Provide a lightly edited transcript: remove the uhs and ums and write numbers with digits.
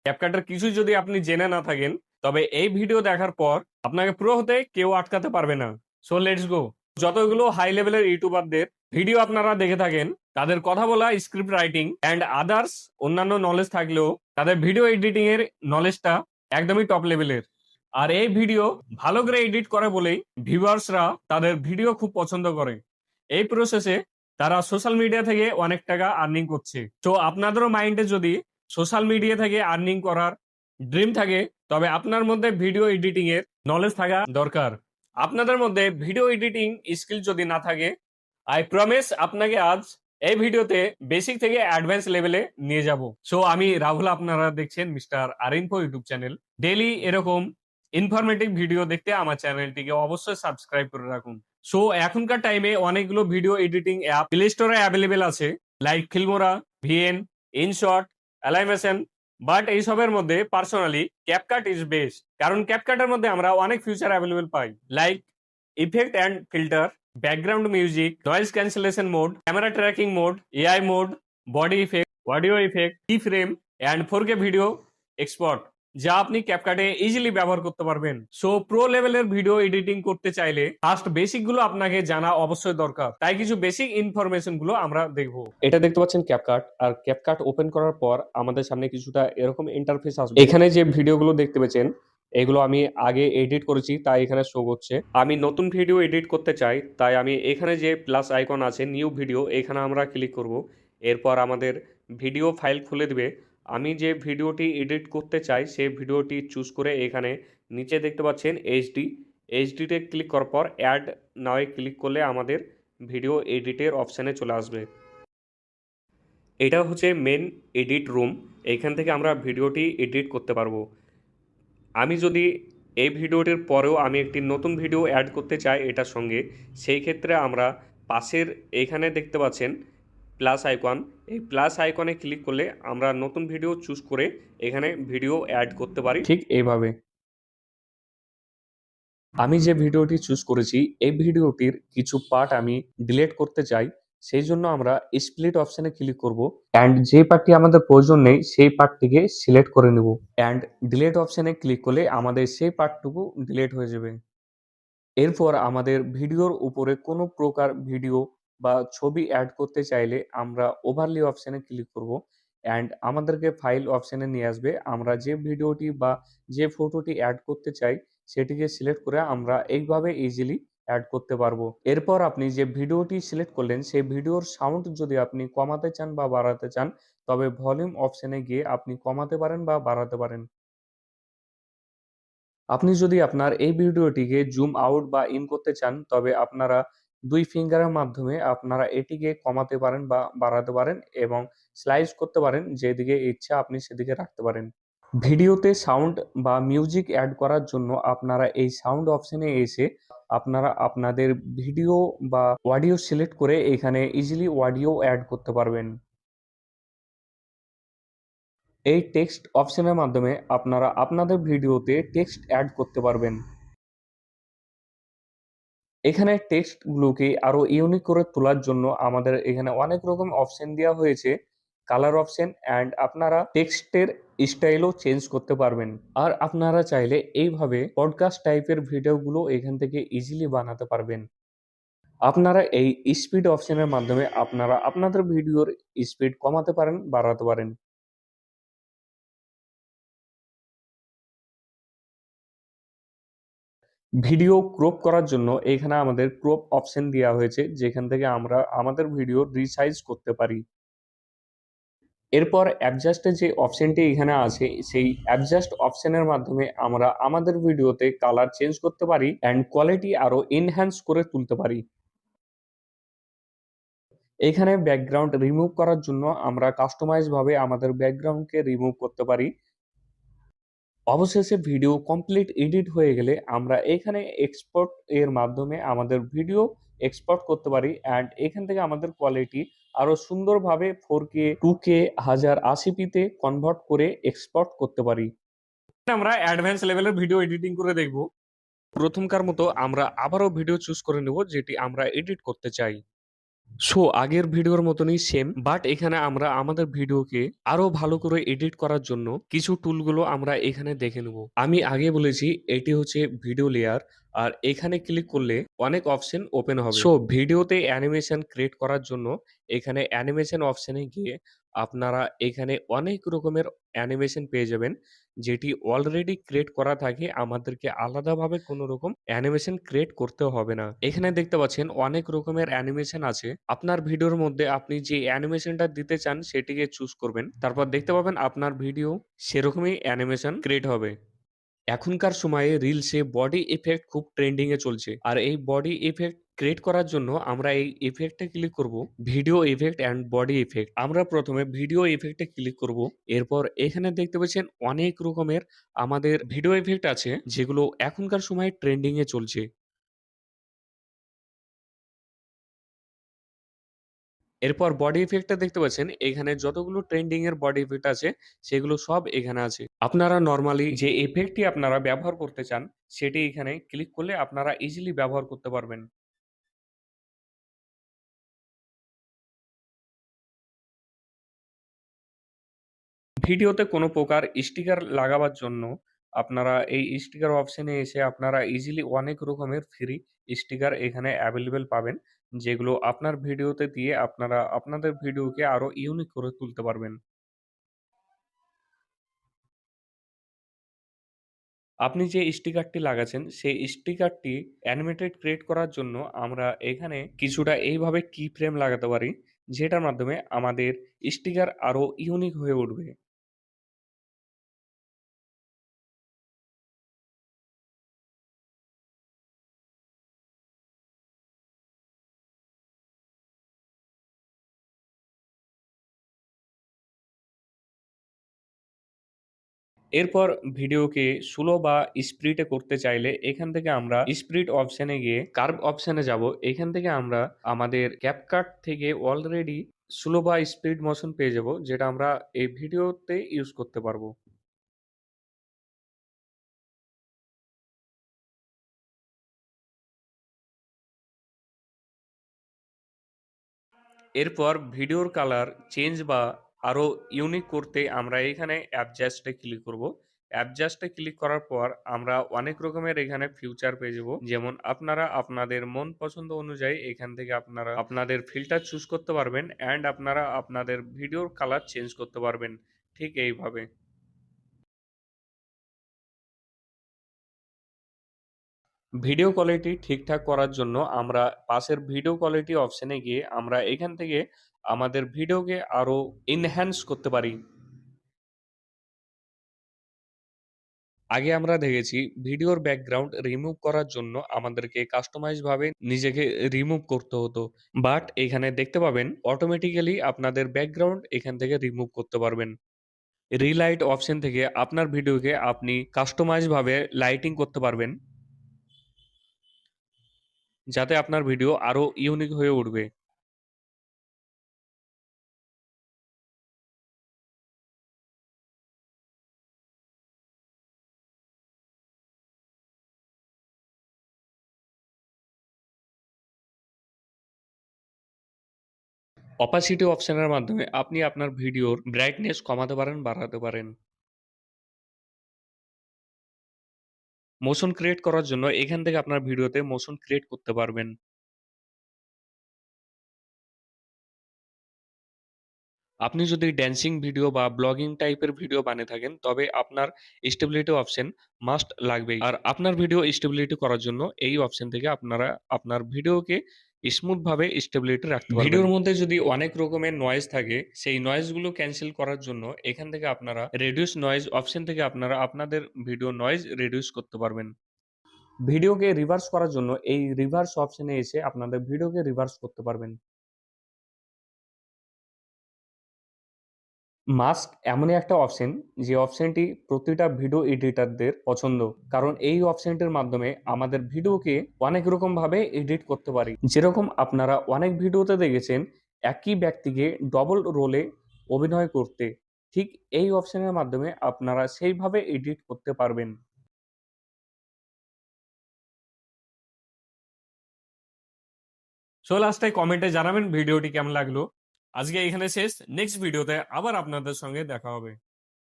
ক্যাপকাটের কিছু যদি আপনি জেনে না থাকেন, তবে এই ভিডিও দেখার পর আপনাকে প্রো হতে কেউ আটকাতে পারবে না। So let's go. যতগুলো হাই লেভেলের ইউটিউবারদের ভিডিও আপনারা দেখে থাকেন, তাদের কথা বলা, স্ক্রিপ্ট রাইটিং অ্যান্ড আদার্স অন্যান্য নলেজ থাকলেও তাদের ভিডিও এডিটিং এর নলেজটা একদমই টপ লেভেলের। আর এই ভিডিও ভালো করে এডিট করে বলেই ভিউয়ার্সরা তাদের ভিডিও খুব পছন্দ করে। এই প্রসেসে তারা সোশ্যাল মিডিয়া থেকে অনেক টাকা আর্নিং করছে। তো আপনাদেরও মাইন্ডে যদি সোশ্যাল মিডিয়া থেকে আর্নিং করার ড্রিম থাকে, তবে আপনার মধ্যে ভিডিও এডিটিং এর নলেজ থাকা দরকার। আপনাদের মধ্যে ভিডিও এডিটিং স্কিল যদি না থাকে, আই প্রমিস আপনাকে আজ এই ভিডিওতে বেসিক থেকে অ্যাডভান্স লেভেলে নিয়ে যাব। সো আমি রাহুল, আপনারা দেখছেন মিস্টার আরিনফো ইউটিউব চ্যানেল। ডেইলি এরকম ইনফরমেটিভ ভিডিও দেখতে আমার চ্যানেলটিকে অবশ্যই সাবস্ক্রাইব করে রাখুন। সো এখনকার টাইমে অনেকগুলো ভিডিও এডিটিং অ্যাপ প্লে স্টোরে অ্যাভেলেবেল আছে, like Filmora, VN, InShot, Alight Motion. But এইসবের মধ্যে পার্সোনালি ক্যাপকাট ইজ বেস্ট, কারণ ক্যাপকাটের মধ্যে আমরা অনেক ফিচার অ্যাভেলেবেল পাই, like effect and filter, background music, noise cancellation mode, camera tracking mode, AI mode, body effect, audio effect, key frame and 4K video export, যা আপনি ক্যাপকাটে ইজিলি ব্যবহার করতে পারবেন। সো প্রো লেভেলের ভিডিও এডিটিং করতে চাইলে ফার্স্ট বেসিক গুলো আপনাকে জানা অবশ্যই দরকার। তাই কিছু বেসিক ইনফরমেশন গুলো আমরা দেখবো। এটা দেখতে পাচ্ছেন ক্যাপকাট, আর ক্যাপকাট ওপেন করার পর আমাদের সামনে কিছুটা এরকম ইন্টারফেস আসবে। এখানে যে ভিডিওগুলো দেখতে পাচ্ছেন, এগুলো আমি আগে এডিট করেছি, তাই এখানে শো করছে। আমি নতুন ভিডিও এডিট করতে চাই, তাই আমি এখানে যে প্লাস আইকন আছে নিউ ভিডিও, এখানে আমরা ক্লিক করব। এরপর আমাদের ভিডিও ফাইল খুলে দিবে। আমি যে ভিডিওটি এডিট করতে চাই সেই ভিডিওটি চুজ করে এখানে নিচে দেখতে পাচ্ছেন এইচডিতে ক্লিক করার পর অ্যাড নাওয়ে ক্লিক করলে আমাদের ভিডিও এডিটের অপশানে চলে আসবে। এটা হচ্ছে মেন এডিট রুম, এইখান থেকে আমরা ভিডিওটি এডিট করতে পারবো। আমি যদি এই ভিডিওটির পরেও আমি একটি নতুন ভিডিও অ্যাড করতে চাই এটার সঙ্গে, সেই ক্ষেত্রে আমরা পাশের এইখানে দেখতে পাচ্ছেন প্লাস আইকন, এই প্লাস আইকনে ক্লিক করলে আমরা নতুন ভিডিও চুজ করে এখানে ভিডিও অ্যাড করতে পারি। ঠিক এইভাবে আমি যে ভিডিওটি চুজ করেছি, এই ভিডিওটির কিছু পার্ট আমি ডিলিট করতে চাই, সেই জন্য আমরা স্প্লিট অপশনে ক্লিক করব অ্যান্ড যে পার্টটি আমাদের প্রয়োজন নেই সেই পার্টটিকে সিলেক্ট করে নেব অ্যান্ড ডিলিট অপশনে ক্লিক করলে আমাদের সেই পার্টটুকু ডিলিট হয়ে যাবে। এরপর আমাদের ভিডিওর উপরে কোনো প্রকার ভিডিও বা ছবি অ্যাড করতে চাইলে আমরা ওভারলি অপশনে ক্লিক করব অ্যান্ড আমাদেরকে ফাইল অপশনে নিয়ে আসবে। আমরা যে ভিডিওটি বা যে ফটোটি অ্যাড করতে চাই সেটিকে সিলেক্ট করে আমরা এইভাবে ইজিলি অ্যাড করতে পারবো। এরপর আপনি যে ভিডিওটি সিলেক্ট করলেন সেই ভিডিওর সাউন্ড যদি আপনি কমাতে চান বা বাড়াতে চান, তবে ভলিউম অপশনে গিয়ে আপনি কমাতে পারেন বা বাড়াতে পারেন। আপনি যদি আপনার এই ভিডিওটিকে জুম আউট বা ইন করতে চান, তবে আপনারা ২ ফিঙ্গারের মাধ্যমে আপনারা এটিকে কমাতে পারেন বা বাড়াতে পারেন এবং স্লাইস করতে পারেন, যেদিকে ইচ্ছা আপনি সেদিকে রাখতে পারেন। ভিডিওতে সাউন্ড বা মিউজিক অ্যাড করার জন্য আপনারা এই সাউন্ড অপশনে এসে আপনারা আপনাদের ভিডিও বা অডিও সিলেক্ট করে এখানে ইজিলি অডিও অ্যাড করতে পারবেন। এই টেক্সট অপশনের মাধ্যমে আপনারা আপনাদের ভিডিওতে টেক্সট অ্যাড করতে পারবেন। এখানে টেক্সটগুলোকে আরো ইউনিক করে তোলার জন্য আমাদের এখানে অনেক রকম অপশন দেওয়া হয়েছে, কালার অপশন অ্যান্ড আপনারা টেক্সটের স্টাইলও চেঞ্জ করতে পারবেন। আর আপনারা চাইলে এইভাবে পডকাস্ট টাইপের ভিডিওগুলো এখান থেকে ইজিলি বানাতে পারবেন। আপনারা এই স্পিড অপশনের মাধ্যমে আপনারা আপনাদের ভিডিওর স্পিড কমাতে পারেন, বাড়াতে পারেন। ভিডিও ক্রপ করার জন্য এখানে আমাদের ক্রপ অপশন দেওয়া হয়েছে, যেখান থেকে আমরা আমাদের ভিডিও রিসাইজ করতে পারি। এরপর অ্যাডজাস্টের যে অপশনটি এখানে আছে, সেই অ্যাডজাস্ট অপশনের মাধ্যমে আমরা আমাদের ভিডিওতে কালার চেঞ্জ করতে পারি অ্যান্ড কোয়ালিটি আরো এনহ্যান্স করে তুলতে পারি। এখানে ব্যাকগ্রাউন্ড রিমুভ করার জন্য আমরা কাস্টমাইজ ভাবে আমাদের ব্যাকগ্রাউন্ডকে রিমুভ করতে পারি। অবশেষে ভিডিও কমপ্লিট এডিট হয়ে গেলে আমরা এখানে এক্সপোর্ট এর মাধ্যমে আমাদের ভিডিও এক্সপোর্ট করতে পারি অ্যান্ড এখান থেকে আমাদের কোয়ালিটি আরো সুন্দরভাবে 4K 2K 1080p তে কনভার্ট করে এক্সপোর্ট করতে পারি। আমরা অ্যাডভান্স লেভেলের ভিডিও এডিটিং করে দেখব। প্রথমকার মতো আমরা আবারও ভিডিও চুজ করে নেব যেটি আমরা এডিট করতে চাই। সো আগের ভিডিওর মতনই সেম, বাট এখানে আমরা আমাদের ভিডিওকে আরো ভালো করে এডিট করার জন্য কিছু টুলগুলো আমরা এখানে দেখে নেব। আমি আগে বলেছি এটি হচ্ছে ভিডিও লেয়ার, আর এখানে ক্লিক করলে অনেক অপশন ওপেন হবে। সো ভিডিওতে অ্যানিমেশন ক্রিয়েট করার জন্য এখানে অ্যানিমেশন অপশনে গিয়ে আপনারা এখানে অনেক রকমের অ্যানিমেশন পেয়ে যাবেন, যেটি অলরেডি ক্রিয়েট করা থাকে, আমাদেরকে আলাদাভাবে কোনো রকম অ্যানিমেশন ক্রিয়েট করতে হবে না। এখানে দেখতে পাচ্ছেন অনেক রকমের অ্যানিমেশন আছে। আপনার ভিডিওর মধ্যে আপনি যে অ্যানিমেশনটা দিতে চান সেটিকে চুজ করবেন। তারপর দেখতে পাবেন আপনার ভিডিও সেরকমই অ্যানিমেশন ক্রিয়েট হবে। এখনকার সময়ে রিলসে বডি ইফেক্ট খুব ট্রেন্ডিং এ চলছে। আর এই বডি ইফেক্ট ক্রিয়েট করার জন্য আমরা এই ইফেক্টে ক্লিক করব, video effect and body effect. আমরা প্রথমে ভিডিও ইফেক্টে ক্লিক করব। এরপর এখানে দেখতে পাচ্ছেন অনেক রকমের আমাদের ভিডিও ইফেক্ট আছে, যেগুলো এখনকার সময়ে ট্রেন্ডিং এ চলছে। এরপর বডি ইফেক্টটা দেখতে পাচ্ছেন, এখানে যতগুলো ট্রেন্ডিং এর বডি ইফেক্ট আছে সেগুলো সব এখানে আছে। আপনারা নরমালি যে ইফেক্টটি আপনারা ব্যবহার করতে চান সেটি এখানে ক্লিক করলে আপনারা ইজিলি ব্যবহার করতে পারবেন। ভিডিওতে কোনো প্রকার স্টিকার লাগাবার জন্য আপনারা এই স্টিকার অপশনে এসে আপনারা ইজিলি অনেক রকমের ফ্রি স্টিকার এখানে অ্যাভেলেবেল পাবেন, যেগুলো আপনার ভিডিওতে দিয়ে আপনারা আপনাদের ভিডিওকে আরো ইউনিক করে তুলতে পারবেন। আপনি যে স্টিকারটি লাগাচ্ছেন সেই স্টিকারটি অ্যানিমেটেড ক্রিয়েট করার জন্য আমরা এখানে কিছুটা এইভাবে কি ফ্রেম লাগাতে পারি, যেটার মাধ্যমে আমাদের স্টিকার আরো ইউনিক হয়ে উঠবে। এরপর ভিডিওকে স্লো বা স্প্লিট এ করতে চাইলে এখান থেকে আমরা স্প্লিট অপশনে গিয়ে কার্ভ অপশনে যাব। এখান থেকে আমরা আমাদের ক্যাপকাট থেকে অলরেডি স্লো বা স্প্লিট মোশন পেয়ে যাব, যেটা আমরা এই ভিডিওতে ইউজ করতে পারবো। এরপর ভিডিওর কালার চেঞ্জ বা আরো ইউনিক করতে আমরা এখানে অ্যাডজাস্টে ক্লিক করব। অ্যাডজাস্টে ক্লিক করার পর আমরা অনেক রকমের এখানে ফিউচার পেয়ে যাব, যেমন আপনারা আপনাদের মন পছন্দ অনুযায়ী এখান থেকে আপনারা আপনাদের ফিল্টার চুজ করতে পারবেন অ্যান্ড আপনারা আপনাদের ভিডিওর কালার চেঞ্জ করতে পারবেন ঠিক এইভাবে। ভিডিও কোয়ালিটি ঠিকঠাক করার জন্য আমরা পাশের ভিডিও কোয়ালিটি অপশনে গিয়ে আমরা এখান থেকে আমাদের ভিডিওকে আরো এনহ্যান্স করতে পারি। আগে আমরা দেখেছি ভিডিওর ব্যাকগ্রাউন্ড রিমুভ করার জন্য আমাদেরকে কাস্টমাইজ ভাবে নিজেকে রিমুভ করতে হতো, বাট এখানে দেখতে পাবেন অটোমেটিক্যালি আপনাদের ব্যাকগ্রাউন্ড এখান থেকে রিমুভ করতে পারবেন। রিলাইট অপশন থেকে আপনার ভিডিওকে আপনি কাস্টমাইজ ভাবে লাইটিং করতে পারবেন, যাতে আপনার ভিডিও আরো ইউনিক হয়ে উঠবে। অপাসিটি অপশনের মাধ্যমে আপনি আপনার ভিডিওর ব্রাইটনেস কমাতে পারেন, বাড়াতে পারেন। মোশন ক্রিয়েট করার জন্য এখান থেকে আপনার ভিডিওতে মোশন ক্রিয়েট করতে পারবেন। আপনি যদি ড্যান্সিং ভিডিও বা ব্লগিং টাইপের ভিডিও বানিয়ে থাকেন, তবে আপনার স্টেবিলিটি অপশন মাস্ট লাগবেই। আর আপনার ভিডিও স্টেবিলিটি করার জন্য এই অপশন থেকে আপনারা আপনার ভিডিওকে স্মুথ ভাবে স্টেবিলিটি রাখতে পারবেন। ভিডিওর মধ্যে যদি অনেক রকমের নয়েজ থাকে, সেই নয়েজ গুলো ক্যান্সেল করার জন্য এখান থেকে আপনারা রিডিউস নয়েজ অপশন থেকে আপনারা আপনাদের ভিডিও নয়েজ রিডিউস করতে পারবেন। ভিডিওকে রিভার্স করার জন্য এই রিভার্স অপশনে এসে আপনাদের ভিডিওকে রিভার্স করতে পারবেন। মাস্ক এমনই একটা অপশন, যে অপশনটি প্রতিটা ভিডিও এডিটরদের পছন্দ, কারণ এই অপশনটির মাধ্যমে আমাদের ভিডিওকে অনেক রকম ভাবে এডিট করতে পারি। যেরকম আপনারা অনেক ভিডিওতে দেখেছেন একই ব্যক্তিকে ডবল রোলে অভিনয় করতে, ঠিক এই অপশনের মাধ্যমে আপনারা সেইভাবে এডিট করতে পারবেন। সো লাস্টে কমেন্টে জানাবেন ভিডিওটি কেমন লাগলো। আজকে এখানে শেষ, নেক্সট ভিডিওতে আবার আপনাদের সঙ্গে দেখা হবে।